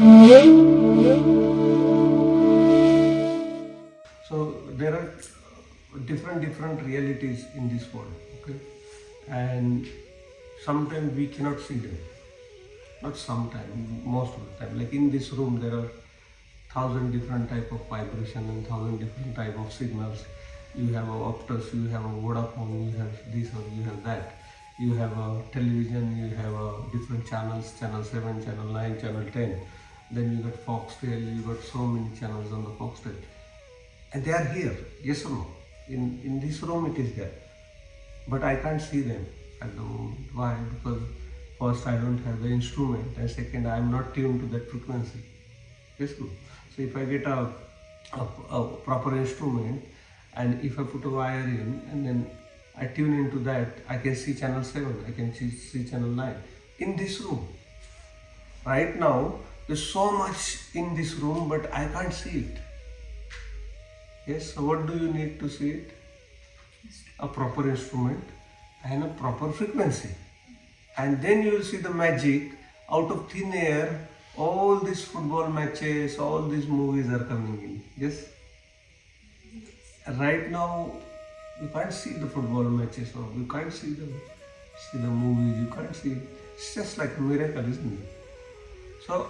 So there are different realities in this world, okay? And sometimes we cannot see them. Not sometimes, most of the time. Like in this room, there are 1,000 different type of vibration and 1,000 different type of signals. You have a Optus, you have a Vodafone, you have this or you have that. You have a television, you have different channels, channel 7, channel 9, channel 10. Then you got Foxtail, you got so many channels on the Foxtail. And they are here, yes or no? In this room it is there. But I can't see them at the moment. Why? Because first I don't have the instrument, and second I am not tuned to that frequency. Yes, good. So if I get a proper instrument, and if I put a wire in and then I tune into that, I can see channel 7, I can see channel 9 in this room. Right now, there's so much in this room, but I can't see it. Yes, so what do you need to see it? A proper instrument and a proper frequency. And then you will see the magic. Out of thin air, all these football matches, all these movies are coming in. Yes? Right now, you can't see the football matches, or you can't see the movies, you can't see. It's just like a miracle, isn't it? So,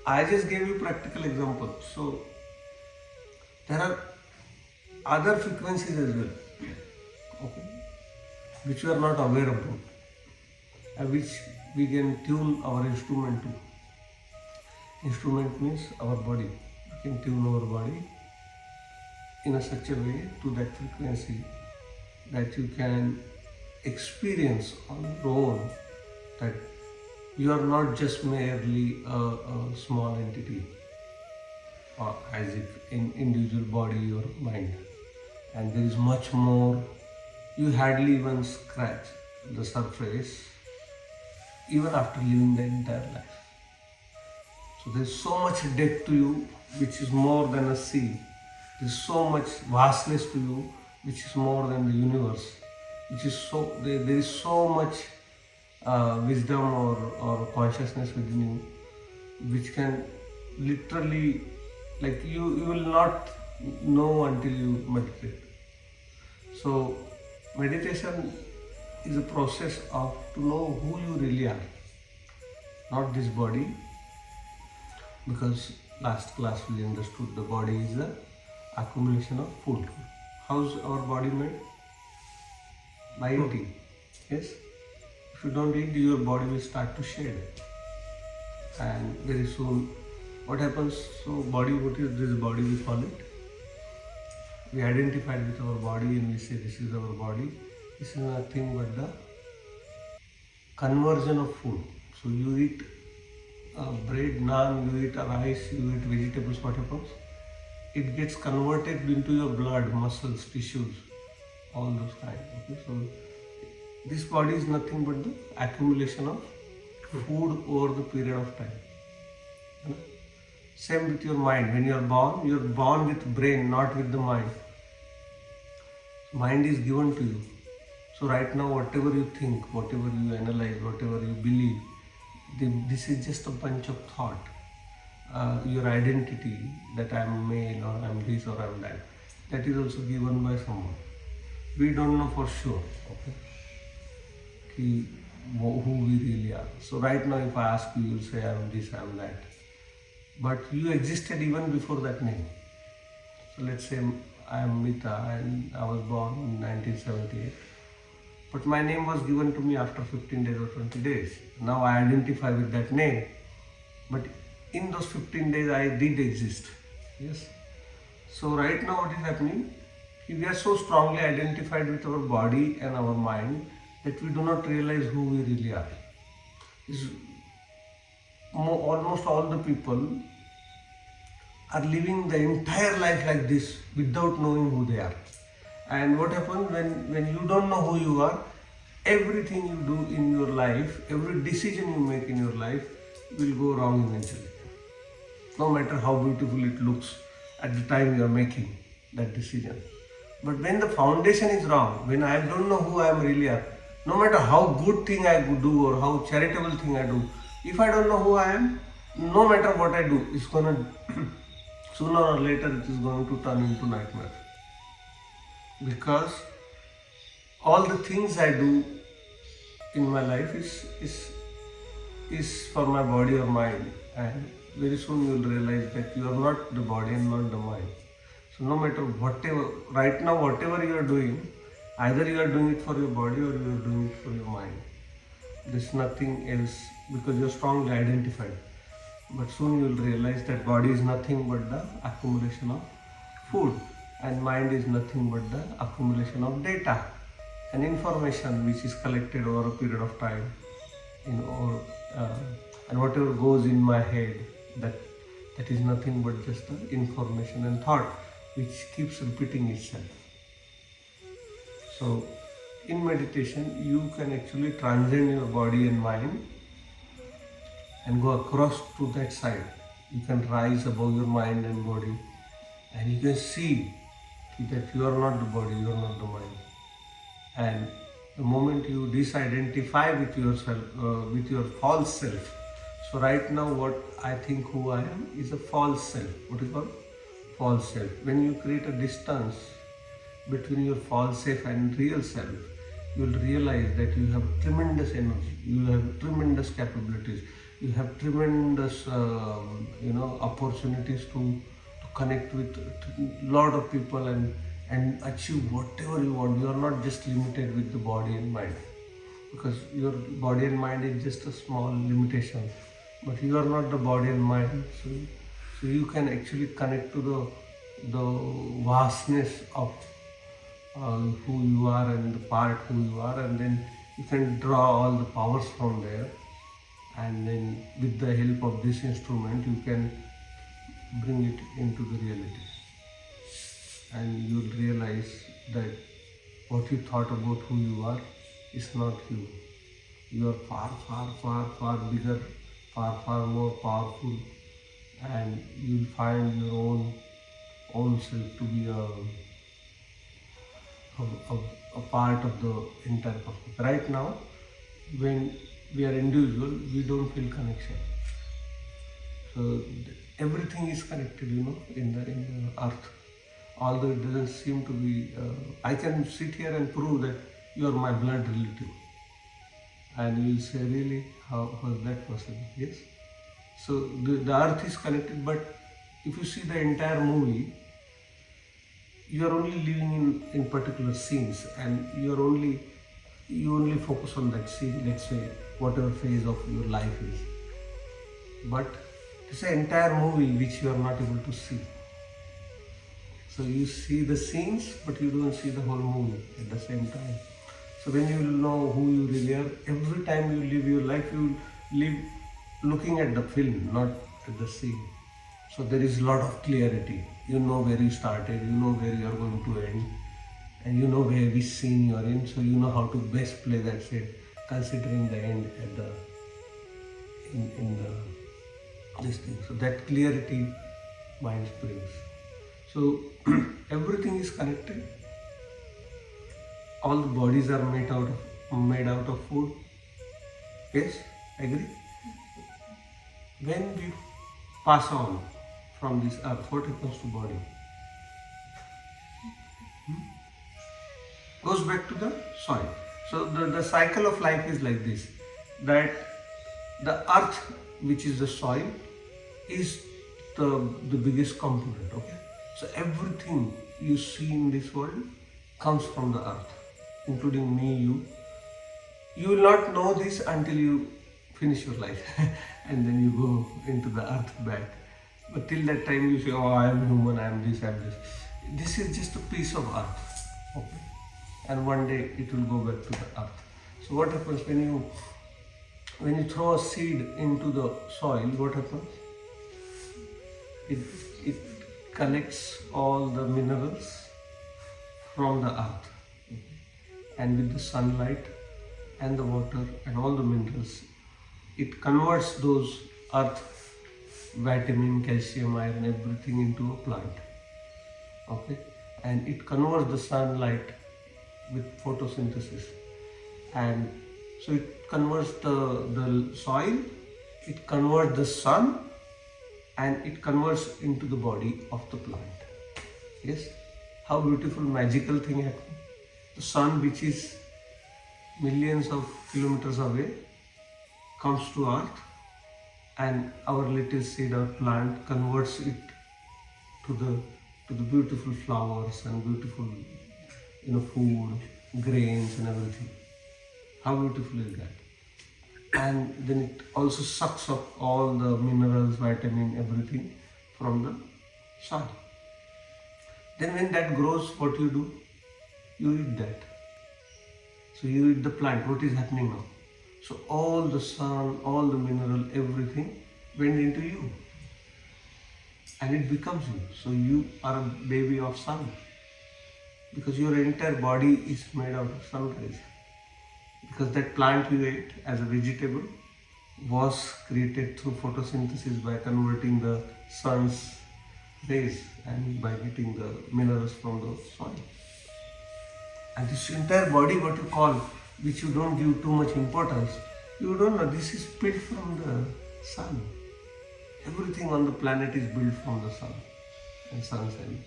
I just gave you practical example. So, there are other frequencies as well, okay, which we are not aware about, and which we can tune our instrument to. Instrument means our body. We can tune our body in a such a way to that frequency that you can experience on your own that you are not just merely a small entity, or as if in individual body or mind, and there is much more. You hardly even scratch the surface even after living the entire life. So there is so much depth to you which is more than a sea. There is so much vastness to you which is more than the universe. Which is so there is so much wisdom or consciousness within you, which can literally, like you will not know until you meditate. So meditation is a process of to know who you really are, not this body, because last class we understood the body is the accumulation of food. How's our body made? By eating. Yes? If you don't eat, your body will start to shed. And very soon, what happens? So body, what is this body, we call it? We identify with our body and we say this is our body. This is nothing but the conversion of food. So you eat bread, naan, you eat rice, you eat vegetables, what happens? It gets converted into your blood, muscles, tissues, all those kinds. Okay? So this body is nothing but the accumulation of food over the period of time. Okay? Same with your mind. When you are born with brain, not with the mind. Mind is given to you. So right now, whatever you think, whatever you analyze, whatever you believe, this is just a bunch of thought. Your identity, that I am male or I am this or I am that, that is also given by someone. We don't know for sure, okay, who we really are. So right now if I ask you, you will say I am this, I am that. But you existed even before that name. So let's say I am Mita and I was born in 1978. But my name was given to me after 15 days or 20 days. Now I identify with that name. But in those 15 days I did exist. Yes. So right now what is happening? We are so strongly identified with our body and our mind that we do not realize who we really are. Almost all the people are living the entire life like this without knowing who they are. And what happens when you don't know who you are, everything you do in your life, every decision you make in your life will go wrong eventually. No matter how beautiful it looks at the time you are making that decision. But when the foundation is wrong, when I don't know who I am really are, no matter how good thing I do or how charitable thing I do, if I don't know who I am, No matter what I do, it's gonna sooner or later it is going to turn into nightmare. Because all the things I do in my life is for my body or mind, and very soon you will realize that you are not the body and not the mind. So no matter whatever, right now whatever you are doing, either you are doing it for your body or you are doing it for your mind. There's nothing else, because you're strongly identified. But soon you will realize that body is nothing but the accumulation of food, and mind is nothing but the accumulation of data and information which is collected over a period of time, or and whatever goes in my head, that is nothing but just the information and thought which keeps repeating itself. So in meditation you can actually transcend your body and mind and go across to that side. You can rise above your mind and body, and you can see that you are not the body, you are not the mind. And the moment you disidentify with yourself, with your false self. So right now what I think who I am is a false self. What is called? False self. When you create a distance between your false self and real self, you will realize that you have tremendous energy, you have tremendous capabilities, you have tremendous opportunities to connect with a lot of people and achieve whatever you want. You are not just limited with the body and mind, because your body and mind is just a small limitation, but you are not the body and mind. So you can actually connect to the vastness of who you are and the part who you are, and then you can draw all the powers from there, and then with the help of this instrument you can bring it into the reality, and you'll realize that what you thought about who you are is not you. You are far, far, far, far bigger, far, far more powerful, and you'll find your own self to be a part of the entire cosmos. Right now, when we are individual, we don't feel connection. So everything is connected, in the earth. Although it doesn't seem to be, I can sit here and prove that you are my blood relative. And you will say, really, how is that possible? Yes. So the earth is connected, but if you see the entire movie, you are only living in particular scenes, and you only focus on that scene, let's say whatever phase of your life is. But it's an entire movie which you are not able to see. So you see the scenes, but you don't see the whole movie at the same time. So when you know who you really are, every time you live your life, you live looking at the film, not at the scene. So there is a lot of clarity. You know where you started, you know where you are going to end, and you know where which scene you are in. So you know how to best play that scene, considering the end at the in the this thing. So that clarity mind brings. So everything is connected. All the bodies are made out of food. Yes, agree. When we pass on from this earth, what happens to body? Goes back to the soil. So the cycle of life is like this, that the earth, which is the soil, is the biggest component. Okay. So everything you see in this world comes from the earth, including me, you. You will not know this until you finish your life and then you go into the earth back. But till that time you say, oh, I am human, I am this, I am this. This is just a piece of earth. Okay. And one day it will go back to the earth. So what happens when you throw a seed into the soil, what happens? It collects all the minerals from the earth. Okay. And with the sunlight and the water and all the minerals, it converts those earth, vitamin, calcium, iron, everything into a plant. Okay. And it converts the sunlight with photosynthesis, and so it converts the soil it converts the sun and it converts into the body of the plant. Yes, how beautiful, magical thing happens. The sun, which is millions of kilometers away, comes to earth, and our little seed or plant converts it to the beautiful flowers and beautiful food, grains and everything. How beautiful is that? And then it also sucks up all the minerals, vitamin, everything from the soil. Then when that grows, what you do? You eat that. So you eat the plant. What is happening now? So all the sun, all the mineral, everything went into you. And it becomes you. So you are a baby of sun. Because your entire body is made out of sunrise. Because that plant you ate as a vegetable was created through photosynthesis by converting the sun's rays and by getting the minerals from the soil. And this entire body, what you call, which you don't give too much importance, you don't know, this is built from the sun. Everything on the planet is built from the sun and sun's energy.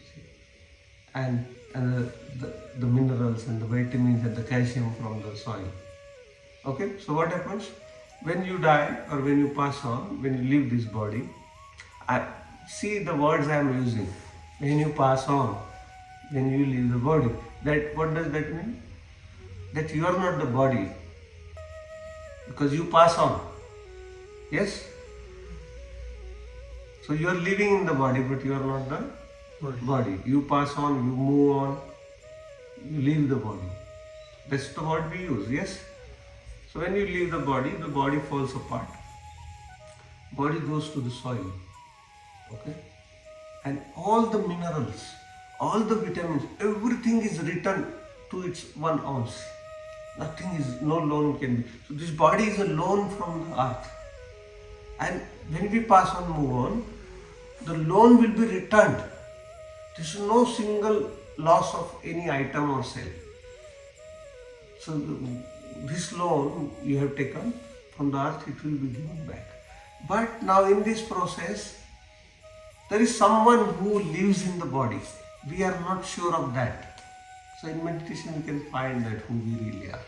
And the minerals and the vitamins and the calcium from the soil. Okay, so what happens? When you die or when you pass on, when you leave this body, I see the words I am using. When you pass on, when you leave the body, that what does that mean? That you are not the body, because you pass on. Yes? So you are living in the body, but you are not the body. You pass on, you move on, you leave the body. That's the word we use, yes? So when you leave the body falls apart. Body goes to the soil. Okay? And all the minerals, all the vitamins, everything is returned to its 1 ounce. Nothing is, no loan can be. So this body is a loan from the earth. And when we pass on, move on, the loan will be returned. There is no single loss of any item or cell. So this loan you have taken from the earth, it will be given back. But now in this process, there is someone who lives in the body. We are not sure of that. So in meditation we can find that who we really are.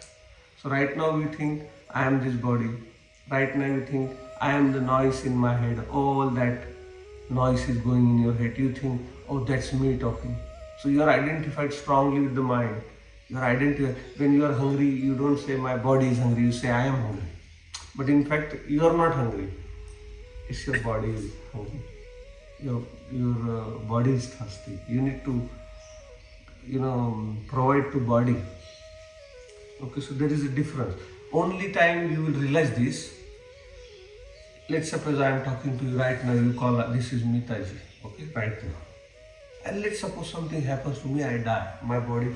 So right now we think I am this body. Right now we think I am the noise in my head. All that noise is going in your head. You think, oh, that's me talking. So you are identified strongly with the mind. You are identified. When you are hungry, you don't say my body is hungry. You say I am hungry. But in fact, you are not hungry. It's your body is hungry. Your body is thirsty. You need to, provide to body. Okay, so there is a difference. Only time you will realize this. Let's suppose I am talking to you right now. You call, this is Mitaji. Okay, right now. And let's suppose something happens to me, I die. My body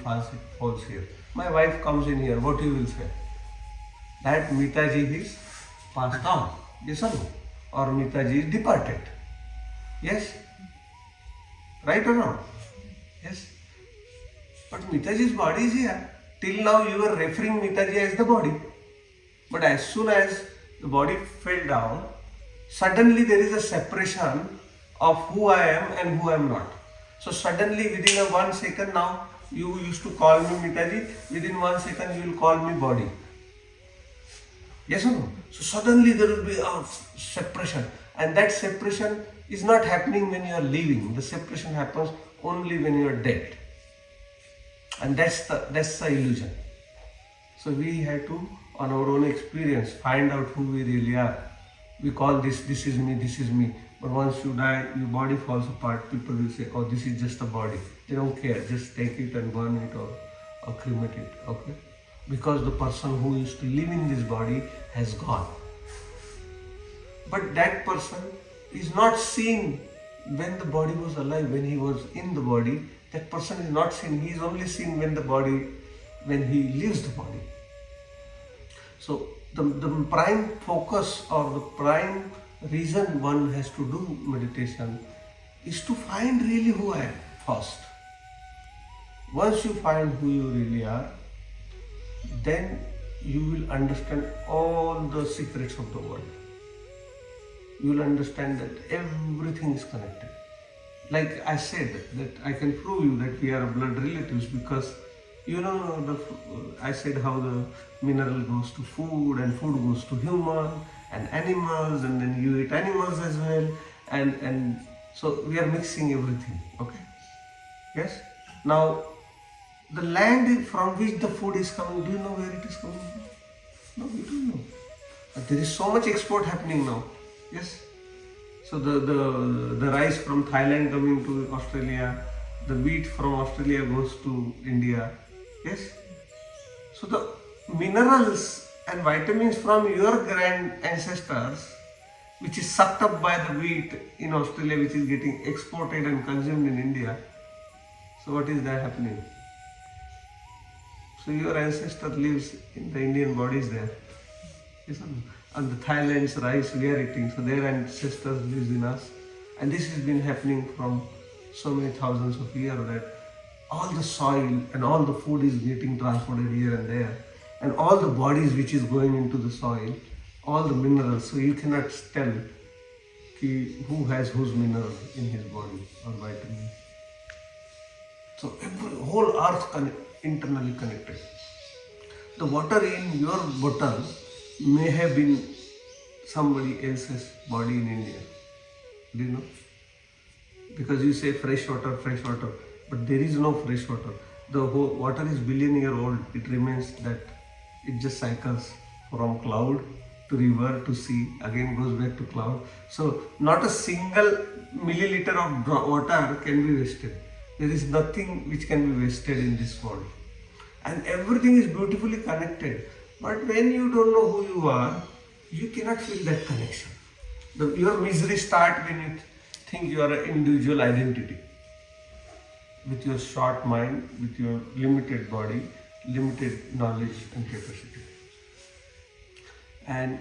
falls here. My wife comes in here. What you will say? That Mitaji is passed on. Yes or no? Or Mitaji is departed. Yes? Right or not? Yes? But Mitaji's body is here. Till now you were referring Mitaji as the body. But as soon as the body fell down, suddenly there is a separation of who I am and who I am not. So suddenly within a 1 second now, you used to call me Mitaji, within 1 second you will call me body. Yes or no? So suddenly there will be a separation, and that separation is not happening when you are living. The separation happens only when you are dead. And that's the illusion. So we have to, on our own experience, find out who we really are. We call this is me, this is me. But once you die, your body falls apart. People will say, oh, this is just a body. They don't care. Just take it and burn it or cremate it. Okay? Because the person who used to live in this body has gone. But that person is not seen when the body was alive, when he was in the body. That person is not seen. He is only seen when he leaves the body. So the prime focus or the prime reason one has to do meditation is to find really who I am first. Once you find who you really are, then you will understand all the secrets of the world. you will understand that everything is connected. Like I said, that I can prove you that we are blood relatives because I said how the mineral goes to food and food goes to human and animals, and then you eat animals as well, and so we are mixing everything. Okay. Yes. Now the land from which the food is coming, do you know where it is coming from? No, we don't know. But there is so much export happening now. Yes. So the rice from Thailand coming to Australia, the wheat from Australia goes to India. Yes. So the minerals and vitamins from your grand ancestors, which is sucked up by the wheat in Australia, which is getting exported and consumed in India. So what is that happening? So your ancestor lives in the Indian bodies there. Yes, and the Thailand's rice we are eating, so their ancestors lives in us. And this has been happening from so many thousands of years that all the soil and all the food is getting transported here and there. And all the bodies which is going into the soil, all the minerals, so you cannot tell who has whose mineral in his body or vitamins. So every whole earth internally connected. The water in your bottle may have been somebody else's body in India. Do you know? Because you say fresh water, but there is no fresh water. The whole water is billion-year old. It remains that it just cycles from cloud to river to sea, again goes back to cloud. So not a single milliliter of water can be wasted. There is nothing which can be wasted in this world. And everything is beautifully connected. But when you don't know who you are, you cannot feel that connection. Your misery starts when you think you are an individual identity. With your short mind, with your limited body, limited knowledge and capacity. And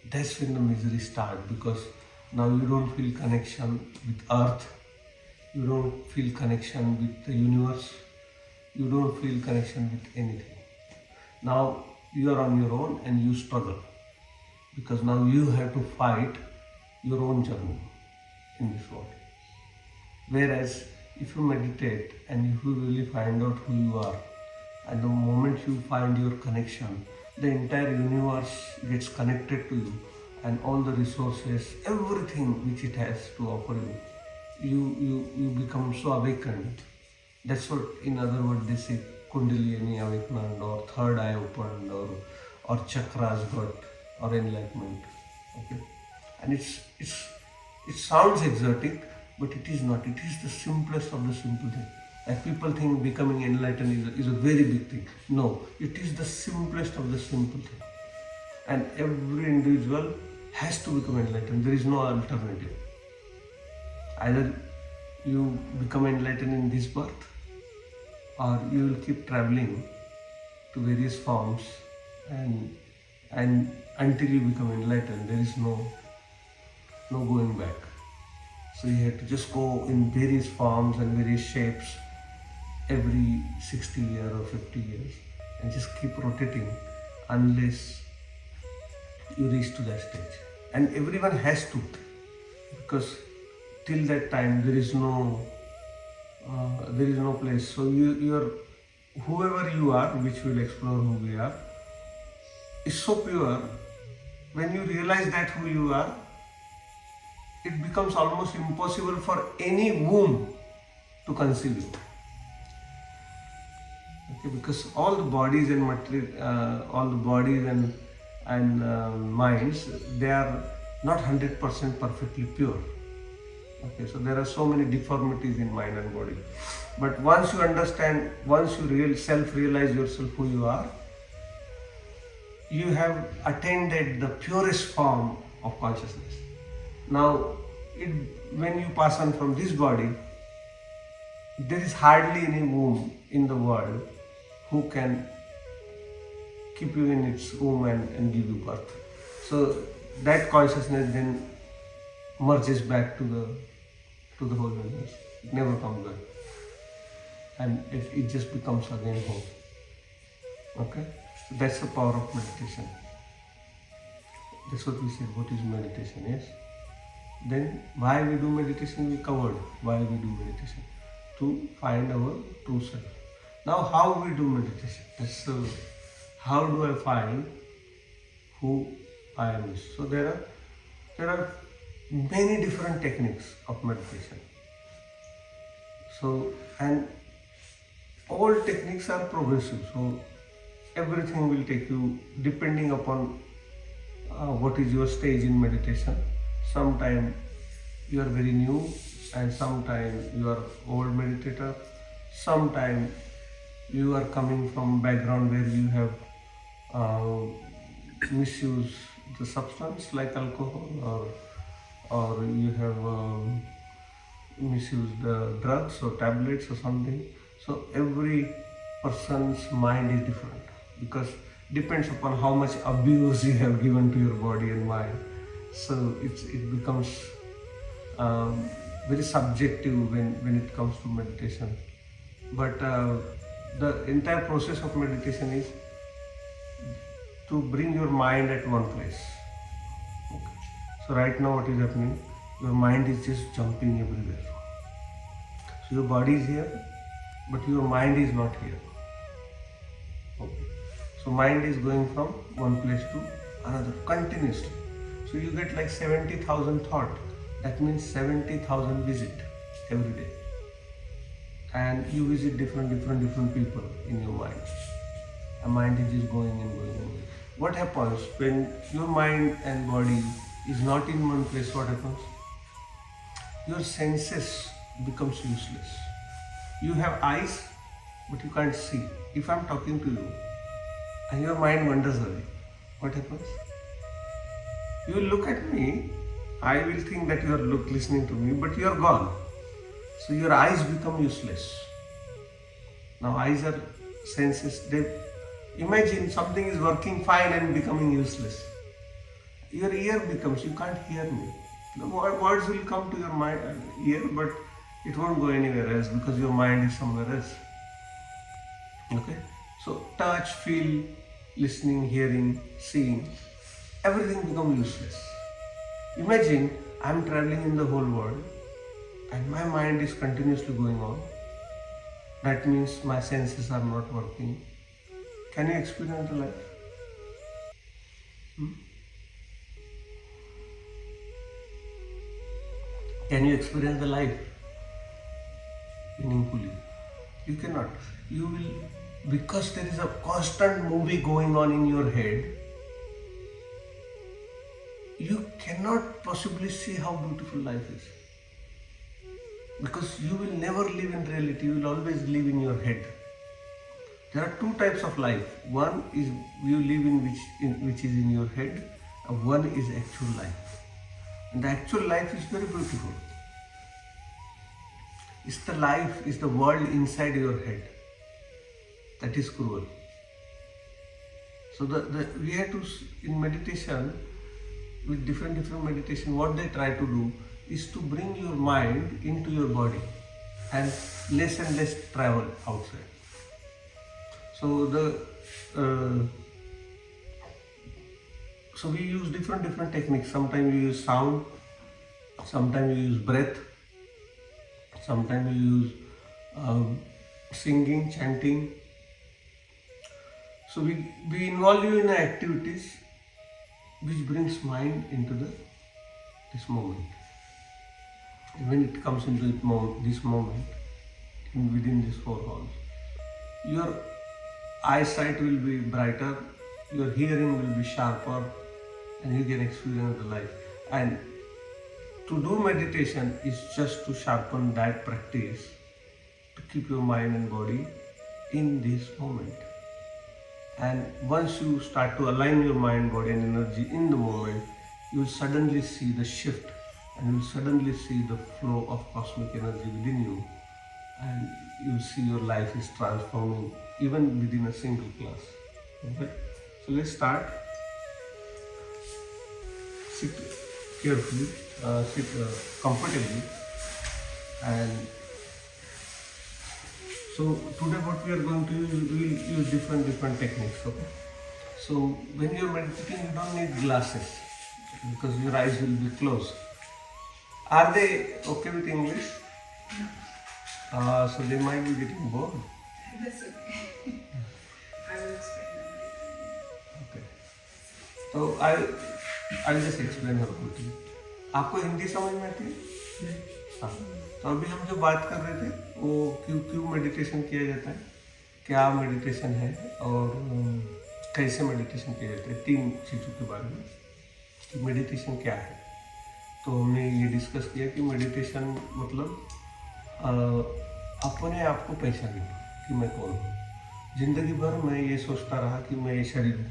that's when the misery starts, because now you don't feel connection with earth, you don't feel connection with the universe, you don't feel connection with anything. Now you are on your own and you struggle, because now you have to fight your own journey in this world. Whereas if you meditate and if you really find out who you are, and the moment you find your connection, the entire universe gets connected to you, and all the resources, everything which it has to offer you, you become so awakened. That's what, in other words, they say Kundalini awakened, or third eye opened, or chakras got, or enlightenment. Okay, and it sounds exotic, but it is not. It is the simplest of the simple thing. Like people think becoming enlightened is a very big thing. No, it is the simplest of the simple thing. And every individual has to become enlightened. There is no alternative. Either you become enlightened in this birth, or you will keep traveling to various forms, and until you become enlightened, there is no going back. So you have to just go in various forms and various shapes every 60 years or 50 years, and just keep rotating unless you reach to that stage. And everyone has to, because till that time there is no place. So you're whoever you are, which we'll explore who we are, is so pure. When you realize that who you are, it becomes almost impossible for any womb to conceive you. Okay, because all the bodies and minds, they are not 100% perfectly pure. Okay, so there are so many deformities in mind and body. But once you understand, once you self-realize yourself who you are, you have attained the purest form of consciousness. Now, when you pass on from this body, there is hardly any womb in the world who can keep you in its womb and give you birth. So that consciousness then merges back to the whole universe. It never comes back, and it just becomes again home. Okay, so that's the power of meditation. That's what we said. What is meditation? Yes. Then why we do meditation, we covered why we do meditation. To find our true self. Now how we do meditation? So how do I find who I am? So there are many different techniques of meditation. So, and all techniques are progressive. So everything will take you depending upon what is your stage in meditation. Sometime you are very new, and sometime you are old meditator. Sometime you are coming from background where you have misused the substance like alcohol, or you have misused drugs or tablets or something. So every person's mind is different, because depends upon how much abuse you have given to your body and mind. So it becomes very subjective when it comes to meditation. But the entire process of meditation is to bring your mind at one place. Okay. So right now what is happening? Your mind is just jumping everywhere. So your body is here, but your mind is not here. Okay. So mind is going from one place to another continuously. So you get like 70,000 thoughts. That means 70,000 visit every day. And you visit different people in your mind. A mind is just going and going and going. What happens when your mind and body is not in one place? What happens? Your senses becomes useless. You have eyes, but you can't see. If I'm talking to you and your mind wanders away, what happens? You will look at me, I will think that you are listening to me, but you are gone. So your eyes become useless. Now eyes are senses. Imagine something is working fine and becoming useless. Your ear becomes, you can't hear me. The words will come to your mind, ear, but it won't go anywhere else because your mind is somewhere else. Okay? So touch, feel, listening, hearing, seeing, everything becomes useless. Imagine I'm traveling in the whole world and my mind is continuously going on. That means my senses are not working. Can you experience the life? Can you experience the life meaningfully? You cannot. You will, because there is a constant movie going on in your head, you cannot possibly see how beautiful life is. Because you will never live in reality, you will always live in your head. There are two types of life. One is you live in which is in your head, and one is actual life. And the actual life is very beautiful. It's the life, is the world inside your head. That is cruel. So we have to, in meditation, with different meditation, what they try to do is to bring your mind into your body and less travel outside. So so we use different techniques. Sometimes we use sound, sometimes we use breath, sometimes we use singing, chanting. So we involve you in activities which brings mind into this moment. And when it comes into this moment, within these four halls, your eyesight will be brighter, your hearing will be sharper, and you can experience the life. And to do meditation is just to sharpen that practice, to keep your mind and body in this moment. And once you start to align your mind, body and energy in the moment, you will suddenly see the shift, and you will suddenly see the flow of cosmic energy within you, and you will see your life is transforming even within a single class. Okay? So let's start. Sit carefully, sit comfortably, and so today what we are going to use, we will use different techniques. Okay? So when you are meditating, you don't need glasses because your eyes will be closed. Are they okay with English? So they might be getting bored. That's okay. I will explain them. Okay. So I'll just explain her quickly. आपको हिंदी समझ में आती है? हाँ. तो अभी हम जो बात कर रहे थे वो क्यों मेडिटेशन किया जाता है, क्या मेडिटेशन है और कैसे मेडिटेशन किया जाता है, 3 चीज़ों के बारे में कि मेडिटेशन क्या है. तो हमने ये डिस्कस किया कि मेडिटेशन मतलब अपने आप को पहचानना कि मैं कौन हूँ. जिंदगी भर मैं ये सोचता रहा कि मैं ये शरीर हूँ,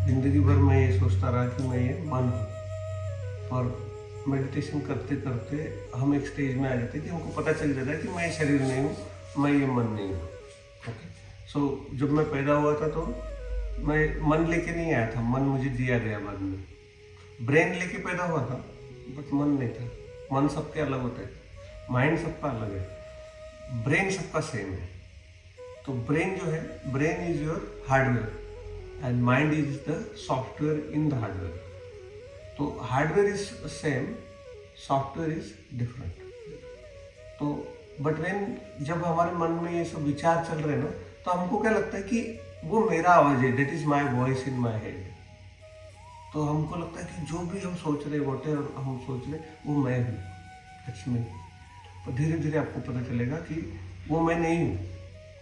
जिंदगी भर मैं ये सोचता रहा कि मैं ये मन हूँ. पर मेडिटेशन करते करते हम एक स्टेज में आ जाते हैं कि हमको पता चल जाता है कि मैं ये शरीर नहीं हूँ, मैं ये मन नहीं हूँ. ओके. सो जब मैं पैदा हुआ था तो मैं मन लेके नहीं आया था, मन मुझे दिया गया बाद में. ब्रेन लेके पैदा हुआ था बट मन नहीं था. मन सबके अलग होते हैं, माइंड सबका अलग है, ब्रेन सबका सेम है. तो ब्रेन जो है, brain is your hardware and mind is the software in the hardware. तो hardware is same, software is different. तो बट वेन जब हमारे मन में ये सब विचार चल रहे हैं ना, तो हमको क्या लगता है कि वो मेरा आवाज है, that is my voice in my head. तो हमको लगता है कि जो भी हम सोच रहे, व्हाटएवर हम सोच रहे, वो मैं हूँ, दैट्स मी. तो धीरे धीरे आपको पता चलेगा कि वो मैं नहीं हूँ,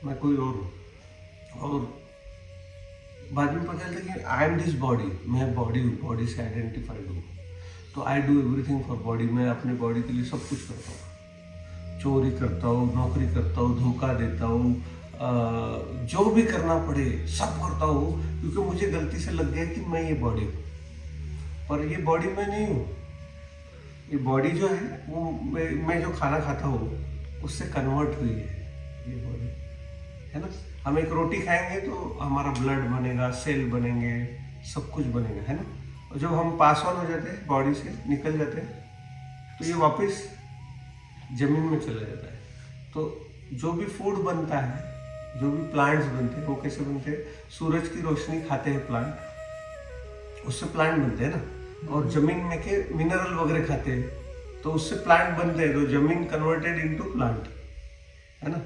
मैं कोई और हूँ. और बाद में पता चलता है कि आई एम दिस बॉडी, मैं बॉडी हूँ, बॉडी से आइडेंटिफाइड हूँ. तो I do everything for body. मैं अपने बॉडी के लिए सब कुछ करता हूँ, चोरी करता हूँ, नौकरी करता हूँ, धोखा देता हूँ, जो भी करना पड़े सब करता हूँ, क्योंकि मुझे गलती से लग गया कि मैं ये बॉडी हूँ. पर ये बॉडी मैं नहीं हूँ. ये बॉडी जो है वो मैं जो खाना खाता हूँ उससे कन्वर्ट हुई है ये बॉडी, है ना. हम एक रोटी खाएंगे तो हमारा ब्लड बनेगा, सेल बनेंगे, सब कुछ बनेगा, है ना. और जब हम पास ऑन हो जाते हैं, बॉडी से निकल जाते हैं, तो ये वापस जमीन में चला जाता है. तो जो भी फूड बनता है, जो भी प्लांट्स बनते हैं, वो कैसे बनते हैं? सूरज की रोशनी खाते हैं प्लांट, उससे प्लांट बनते हैं ना. और जमीन में के मिनरल वगैरह खाते हैं तो उससे प्लांट बनते हैं. तो जमीन कन्वर्टेड इनटू प्लांट, है ना.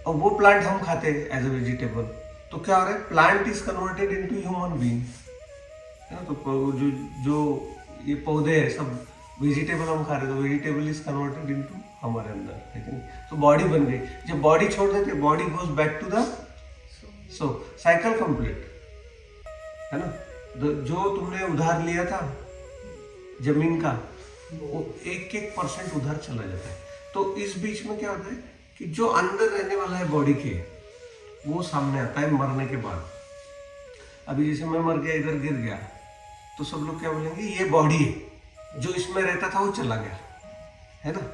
और वो प्लांट हम खाते हैं एज अ वेजिटेबल. तो क्या हो रहा है? Plant is converted into human being, है ना. तो जो ये पौधे हैं सब वेजिटेबल हम खा रहे हैं, तो वेजिटेबल इज कन्वर्टेड इनटू हमारे अंदर, है कि नहीं. तो बॉडी बन गई. जब बॉडी छोड़ देते, body goes back to the so cycle complete, है ना. जो तुमने उधार लिया था जमीन का, वो 1% उधार चला जाता है. तो इस बीच में क्या होता है कि जो अंदर रहने वाला है बॉडी के, वो सामने आता है मरने के बाद. अभी जैसे मैं मर गया, इधर गिर गया, तो सब लोग क्या बोलेंगे? ये बॉडी है, जो इसमें रहता था वो चला गया, है ना.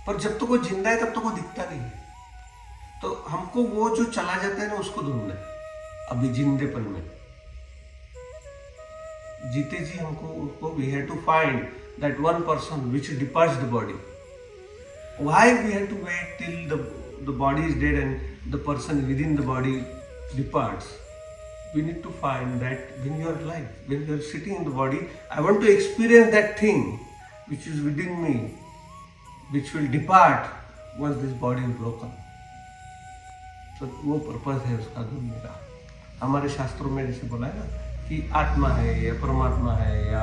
पर जब तक वो जिंदा है तब तक वो दिखता नहीं है. तो हमको वो जो चला जाता है ना, उसको ढूंढना है अभी जिंदेपन में. जीते जी हमको उसको we have to find that one person which departs the body. Why we have to wait till the body is dead and the person within the body departs? We need to find that when you are alive, when you are sitting in the body, I want to experience that thing which is within me, which will depart once this body is broken. तो वो purpose है उसका ढूंढने का. हमारे शास्त्रों में जैसे बोला है ना कि आत्मा है या परमात्मा है या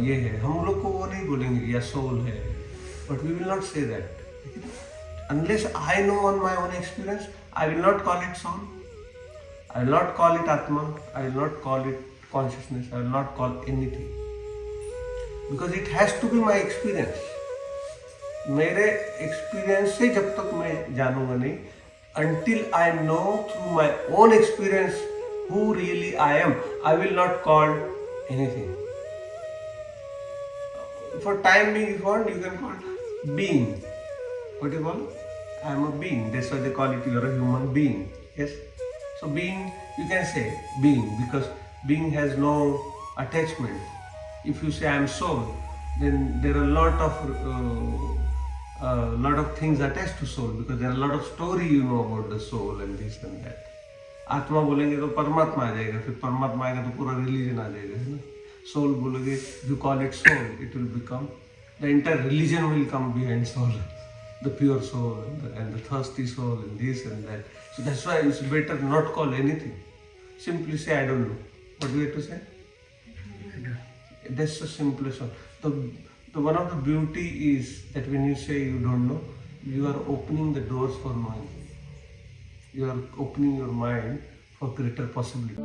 ये है, हम लोग को वो नहीं बोलेंगे या सोल है, but we will not say that unless I know on my own experience. I will not call it soul, I will not call it आत्मा, I will not call it consciousness, I will not call anything, because it has to be my experience. मेरे experience से जब तक मैं जानूंगा नहीं, until I know through my own experience who really I am, I will not call anything. For time being, if you want, you can call being. What do you call? I am a being. That's why they call it, you are a human being. Yes. So being, you can say being, because being has no attachment. If you say I am soul, then there are a lot of things attached to soul, because there are a lot of story you know about the soul and this and that. आत्मा बोलेंगे तो परमात्मा आ जाएगा, फिर परमात्मा आएगा तो पूरा रिलीजन आ जाएगा, है ना. सोल बोलोगे, you call it soul, it will become The entire religion will come behind soul, the pure soul and the thirsty soul and this and that. So that's why it's better not call anything. Simply say, I don't know. What do you have to say? That's the simplest one. The one of the beauty is that when you say you don't know, you are opening the doors for knowing. You are opening your mind for greater possibility.